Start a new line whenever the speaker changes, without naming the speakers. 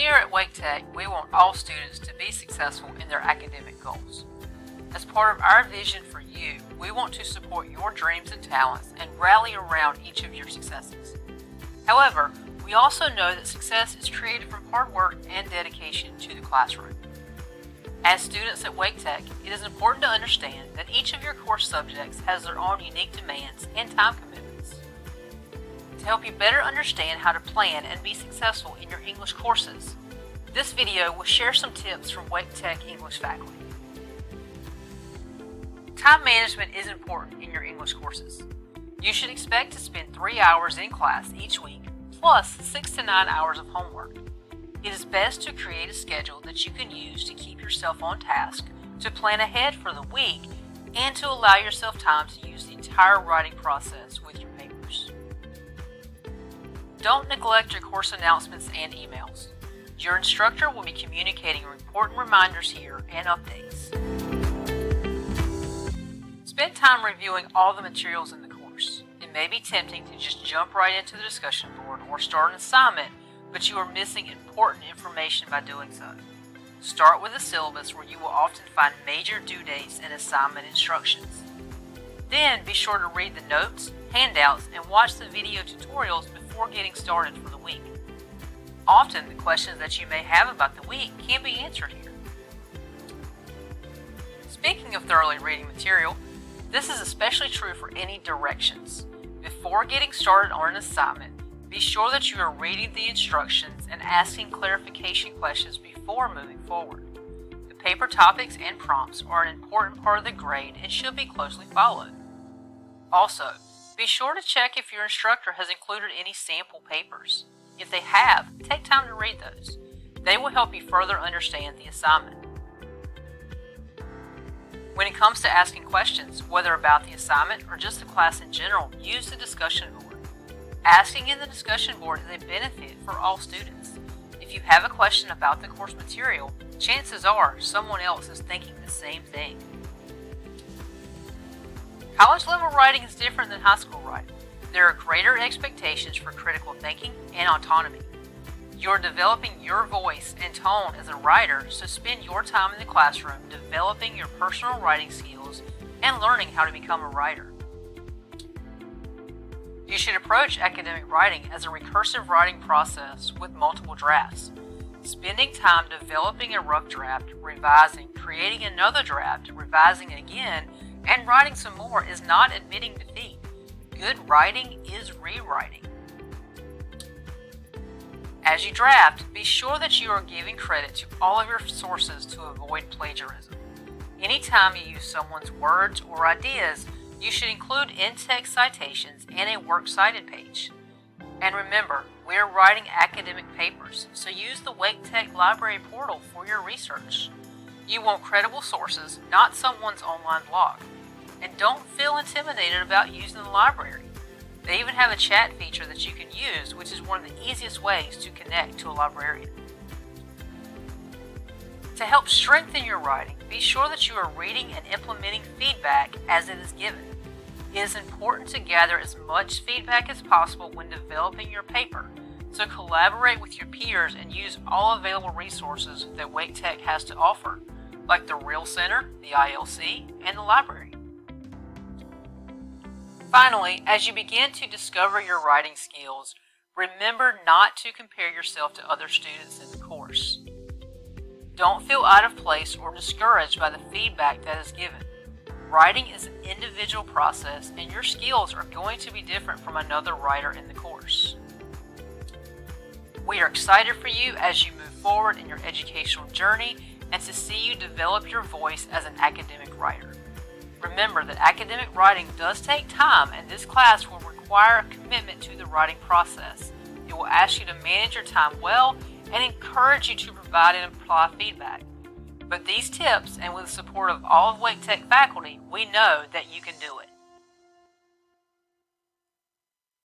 Here at Wake Tech, we want all students to be successful in their academic goals. As part of our vision for you, we want to support your dreams and talents and rally around each of your successes. However, we also know that success is created from hard work and dedication to the classroom. As students at Wake Tech, it is important to understand that each of your course subjects has their own unique demands and time commitments. To help you better understand how to plan and be successful in your English courses, this video will share some tips from Wake Tech English faculty. Time management is important in your English courses. You should expect to spend 3 hours in class each week, plus 6 to 9 hours of homework. It is best to create a schedule that you can use to keep yourself on task, to plan ahead for the week, and to allow yourself time to use the entire writing process with your papers. Don't neglect your course announcements and emails. Your instructor will be communicating important reminders here and updates. Spend time reviewing all the materials in the course. It may be tempting to just jump right into the discussion board or start an assignment, but you are missing important information by doing so. Start with a syllabus where you will often find major due dates and assignment instructions. Then be sure to read the notes, handouts, and watch the video tutorials before getting started for the week. Often, the questions that you may have about the week can be answered here. Speaking of thoroughly reading material, this is especially true for any directions. Before getting started on an assignment, be sure that you are reading the instructions and asking clarification questions before moving forward. The paper topics and prompts are an important part of the grade and should be closely followed. Also, be sure to check if your instructor has included any sample papers. If they have, take time to read those. They will help you further understand the assignment. When it comes to asking questions, whether about the assignment or just the class in general, use the discussion board. Asking in the discussion board is a benefit for all students. If you have a question about the course material, chances are someone else is thinking the same thing. College level writing is different than high school writing. There are greater expectations for critical thinking and autonomy. You're developing your voice and tone as a writer, so spend your time in the classroom developing your personal writing skills and learning how to become a writer. You should approach academic writing as a recursive writing process with multiple drafts. Spending time developing a rough draft, revising, creating another draft, revising again, and writing some more is not admitting defeat. Good writing is rewriting. As you draft, be sure that you are giving credit to all of your sources to avoid plagiarism. Anytime you use someone's words or ideas, you should include in-text citations and a works cited page. And remember, we are writing academic papers, so use the Wake Tech Library portal for your research. You want credible sources, not someone's online blog. And don't feel intimidated about using the library. They even have a chat feature that you can use, which is one of the easiest ways to connect to a librarian. To help strengthen your writing, be sure that you are reading and implementing feedback as it is given. It is important to gather as much feedback as possible when developing your paper, so collaborate with your peers and use all available resources that Wake Tech has to offer, like the Real Center, the ILC, and the library. Finally, as you begin to discover your writing skills, remember not to compare yourself to other students in the course. Don't feel out of place or discouraged by the feedback that is given. Writing is an individual process, and your skills are going to be different from another writer in the course. We are excited for you as you move forward in your educational journey and to see you develop your voice as an academic writer. Remember that academic writing does take time, and this class will require a commitment to the writing process. It will ask you to manage your time well and encourage you to provide and apply feedback. But these tips, and with the support of all of Wake Tech faculty, we know that you can do it.